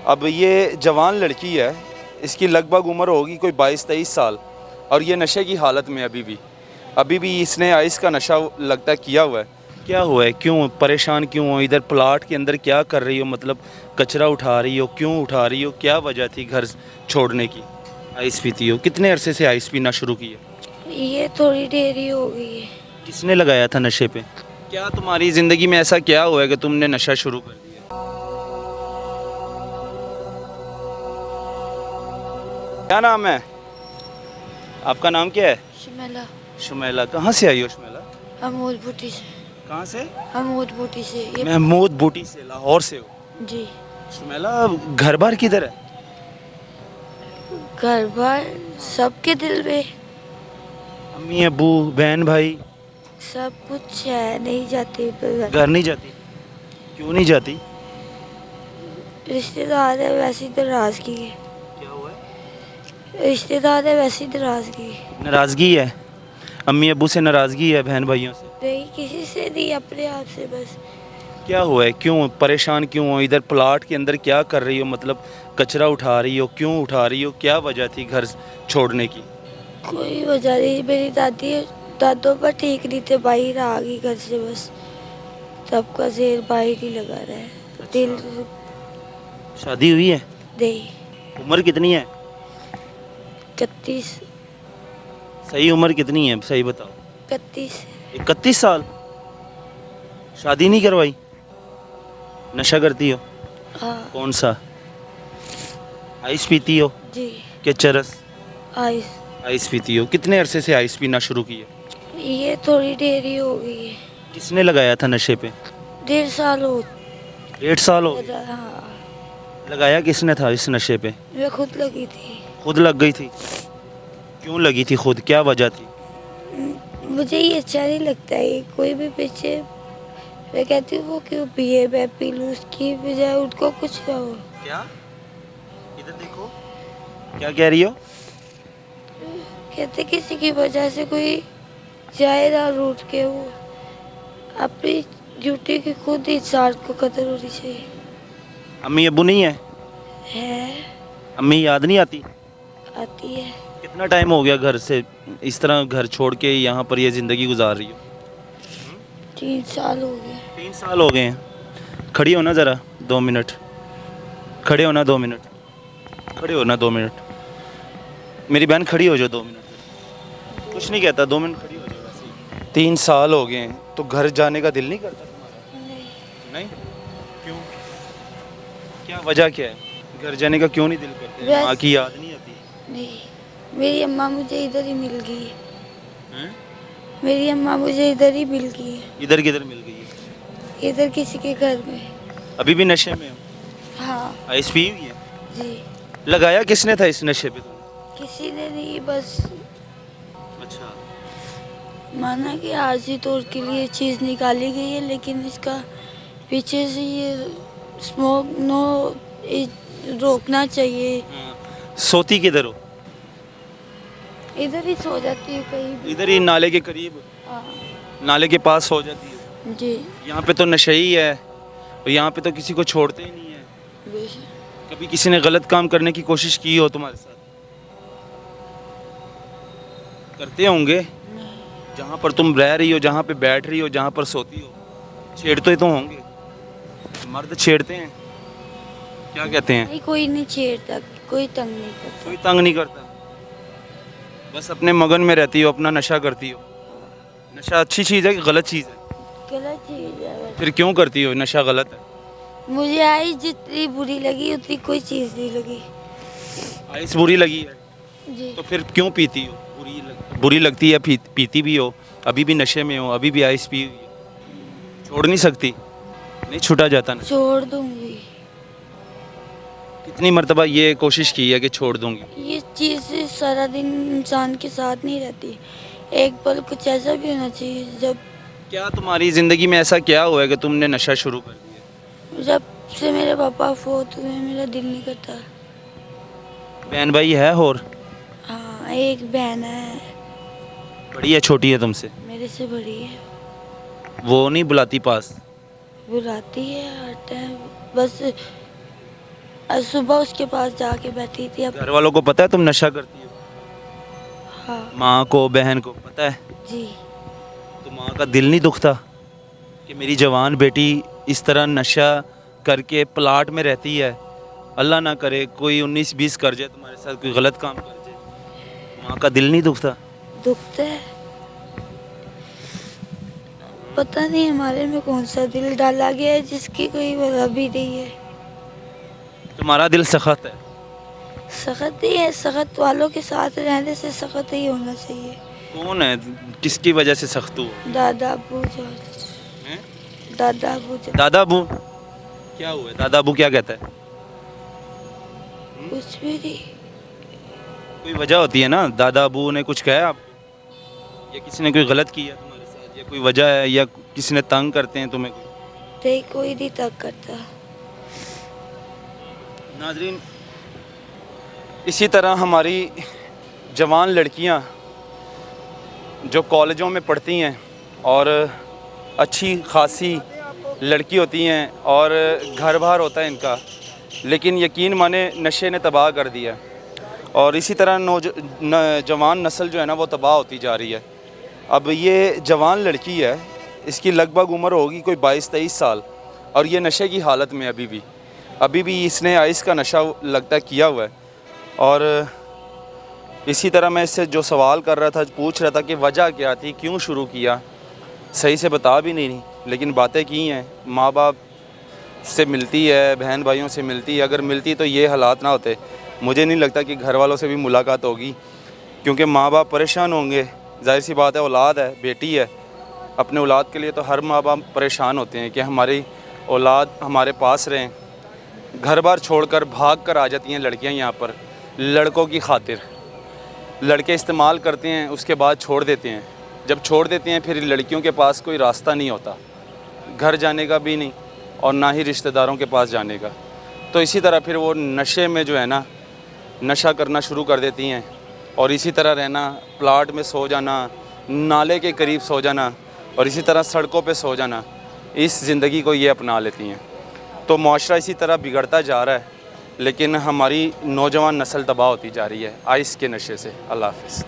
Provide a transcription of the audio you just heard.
अब ये जवान लड़की है, इसकी लगभग उम्र होगी कोई 22-23 साल, और ये नशे की हालत में अभी भी इसने आइस का नशा लगता है किया हुआ है। क्या हुआ है, क्यों परेशान क्यों हो? इधर प्लाट के अंदर क्या कर रही हो? मतलब कचरा उठा रही हो, क्यों उठा रही हो? क्या वजह थी घर छोड़ने की? आइस पीती हो? कितने अरसे से आइस पीना शुरू किया? ये थोड़ी देर ही हो गई है। किसने लगाया था नशे पे? क्या तुम्हारी ज़िंदगी में ऐसा क्या हुआ है कि तुमने नशा शुरू कर दिया? क्या नाम है आपका? नाम क्या है? शुमेला। शुमेला। कहाँ से आई हो शुमेला? अमोद बूटी से। कहाँ से? अमोद बूटी से ये। महमूद बूटी से, लाहौर से हो? जी। शुमेला, घर बार किधर है? घर बार सबके दिल में अम्मी अबू बहन भाई? सब कुछ है, नहीं जाती पर घर नहीं जाती? क्यों नहीं जाती? रिश्तेदार है वैसी नाराजगी है। क्या हुआ है? रिश्तेदार है वैसी नाराजगी। नाराज़गी है? अम्मी अबू से नाराज़गी है, बहन भाइयों से? नहीं, किसी से नहीं, अपने आप से बस। क्या हुआ है, क्यों परेशान क्यों हो? इधर प्लाट के अंदर क्या कर रही हो? मतलब कचरा उठा रही हो, क्यों उठा रही हो? क्या वजह थी घर छोड़ने की? कोई वजह नहीं, मेरी दादों पर ठीक नहीं थे, बाहर आ गई घर से बस। सबका जेर बाहर ही लगा रहा है। दिल शादी हुई है? नहीं। उम्र कितनी है? 31। सही उम्र कितनी है, सही बताओ। 31। 31 साल? शादी नहीं करवाई? नशा करती हो? हाँ। कौन सा? आइस पीती हो जी। कि चरस? आइस। आइस पीती हो? कितने अरसे से आइस पीना शुरू किया? ये थोड़ी देर ही हो गई है। किसने लगाया था नशे पे? 1.5 साल हो 1.5 साल हो गए? हाँ। लगाया किसने था इस नशे पे? मैं खुद लगी थी। खुद लग गई थी? क्यों लगी थी खुद, क्या वजह थी? मुझे ये अच्छा नहीं लगता है, कोई भी पीछे मैं कहती हूँ वो क्यों पिए, मैं पी लूँ, उसकी बजाय उनको कुछ कहो। क्या? इधर देखो, क्या कह रही हो? कहते किसी की वजह से कोई जाए ना रूठ के, वो अपनी ड्यूटी की खुद इंसान को कदर होनी चाहिए। अम्मी अबू नहीं है? है। अम्मी याद नहीं आती? आती है। कितना टाइम हो गया घर से इस तरह घर छोड़ के यहाँ पर ये ज़िंदगी गुजार रही हो? 3 साल हो गए। 3 साल हो गए हैं। खड़ी हो ना ज़रा 2 मिनट, खड़े हो ना 2 मिनट, खड़े हो ना 2 मिनट। मेरी बहन खड़ी हो जाओ 2 मिनट। कुछ नहीं कहता, 2 मिनट खड़ी हो जाओ वैसे ही। 3 साल हो गए हैं, तो घर जाने का दिल नहीं करता तुम्हारा? नहीं। नहीं? क्यों? क्या वजह क्या है? घर जाने का क्यों नहीं दिल करता? माँ की याद नहीं आती? नहीं, मेरी अम्मा मुझे इधर ही मिल गई है। हैं? मेरी अम्मा मुझे इधर ही मिल गई है। इधर किधर मिल गई है? इधर किसी के घर में। अभी भी नशे में हो? हाँ। आइस पी हुई है? जी। लगाया किसने था इस नशे पे तुम्हें? किसी ने नहीं, बस अच्छा। माना कि आर्जी तौर के लिए चीज़ निकाली गई है, लेकिन इसका पीछे से ये स्मोक नो रोकना चाहिए। सोती किधर हो? इधर ही सो जाती है कहीं भी। इधर ही नाले के करीब? हाँ। नाले के पास सो जाती है? जी। यहाँ पे तो नशे ही है, और यहाँ पे तो किसी को छोड़ते ही नहीं है। बेशक। कभी किसी ने गलत काम करने की कोशिश की हो तुम्हारे साथ? करते होंगे। नहीं। जहाँ पर तुम रह रही हो, जहाँ पे बैठ रही हो, जहाँ पर सोती हो, छेड़ते तो होंगे। मर्द छेड़ते हैं? क्या कहते हैं? नहीं, कोई नहीं छेड़ता, कोई तंग नहीं करता। कोई तंग नहीं करता? बस अपने मगन में रहती हो, अपना नशा करती हो। नशा अच्छी चीज़ है कि गलत चीज़ है? गलत चीज़ है बस। फिर क्यों करती हो? नशा गलत है। मुझे आई जितनी बुरी लगी उतनी कोई चीज़ नहीं लगी। आइस बुरी लगी है जी। तो फिर क्यों पीती हो? बुरी लगती है, पीती भी हो, अभी भी नशे में हो, अभी भी आइस पी हुई है, छोड़ नहीं सकती? नहीं छूटा जाता ना? छोड़ दूंगी। कितनी मर्तबा ये कोशिश की है कि छोड़ दूंगी? ये चीज़ सारा दिन इंसान के साथ नहीं रहती, एक पल कुछ ऐसा भी होना चाहिए जब क्या तुम्हारी ज़िंदगी में ऐसा क्या हुआ है कि तुमने नशा शुरू कर दिया? जब से मेरे पापा फोत हुए मेरा दिल नहीं करता। बहन भाई है और? हाँ, एक बहन है। बड़ी है छोटी है तुमसे? मेरे से बड़ी है। वो नहीं बुलाती पास? बुलाती है हर टाइम, बस और सुबह उसके पास जाके बैठी थी। अब घर वालों को पता है तुम नशा करती हो? हाँ माँ को, बहन को पता है? जी। तो माँ का दिल नहीं दुखता कि मेरी जवान बेटी इस तरह नशा करके प्लाट में रहती है? अल्लाह ना करे कोई 19-20 कर जाए तुम्हारे साथ, कोई गलत काम कर जाए, माँ का दिल नहीं दुखता? दुखता है। पता नहीं हमारे में कौन सा दिल डाला गया है जिसकी कोई वजह भी नहीं है। तुम्हारा दिल सख्त है? सख्त ही है, सख्त वालों के साथ रहने से सख्त ही होना चाहिए। कौन है, किसकी वजह से सख्त हो? दादा अबू जान, हैं? दादा अबू जान। दादा अबू क्या हुआ है? दादा अबू क्या कहता है? कुछ भी नहीं। कोई वजह होती है ना, दादा अबू ने कुछ कहा आपको, या किसी ने कोई गलत किया तुम्हारे साथ, या कोई वजह है, या किसी ने तंग करते हैं तुम्हें कोई? नहीं, कोई नहीं तक करता। नाजरीन, इसी तरह हमारी जवान लड़कियां जो कॉलेजों में पढ़ती हैं और अच्छी खासी लड़की होती हैं और घर बार होता है इनका, लेकिन यकीन माने नशे ने तबाह कर दिया। और इसी तरह जवान नस्ल जो है ना वो तबाह होती जा रही है। अब ये जवान लड़की है, इसकी लगभग उम्र होगी कोई 22-23 साल, और ये नशे की हालत में अभी भी इसने आइस का नशा लगता किया हुआ है। और इसी तरह मैं इससे जो सवाल कर रहा था, पूछ रहा था कि वजह क्या थी, क्यों शुरू किया, सही से बता भी नहीं, लेकिन बातें की हैं। माँ बाप से मिलती है, बहन भाइयों से मिलती है, अगर मिलती तो ये हालात ना होते। मुझे नहीं लगता कि घर वालों से भी मुलाकात होगी, क्योंकि माँ बाप परेशान होंगे, जाहिर सी बात है, औलाद है, बेटी है। अपने औलाद के लिए तो हर माँ बाप परेशान होते हैं कि हमारी औलाद हमारे पास रहें। घर बार छोड़कर भाग कर आ जाती हैं लड़कियां यहाँ पर लड़कों की खातिर। लड़के इस्तेमाल करते हैं, उसके बाद छोड़ देते हैं। जब छोड़ देते हैं फिर लड़कियों के पास कोई रास्ता नहीं होता, घर जाने का भी नहीं और ना ही रिश्तेदारों के पास जाने का। तो इसी तरह फिर वो नशे में जो है ना, नशा करना शुरू कर देती हैं और इसी तरह रहना, प्लाट में सो जाना, नाले के करीब सो जाना और इसी तरह सड़कों पे सो जाना, इस ज़िंदगी को ये अपना लेती हैं। तो माशरा इसी तरह बिगड़ता जा रहा है, लेकिन हमारी नौजवान नस्ल तबाह होती जा रही है आइस के नशे से। अल्लाह हाफ़िज़।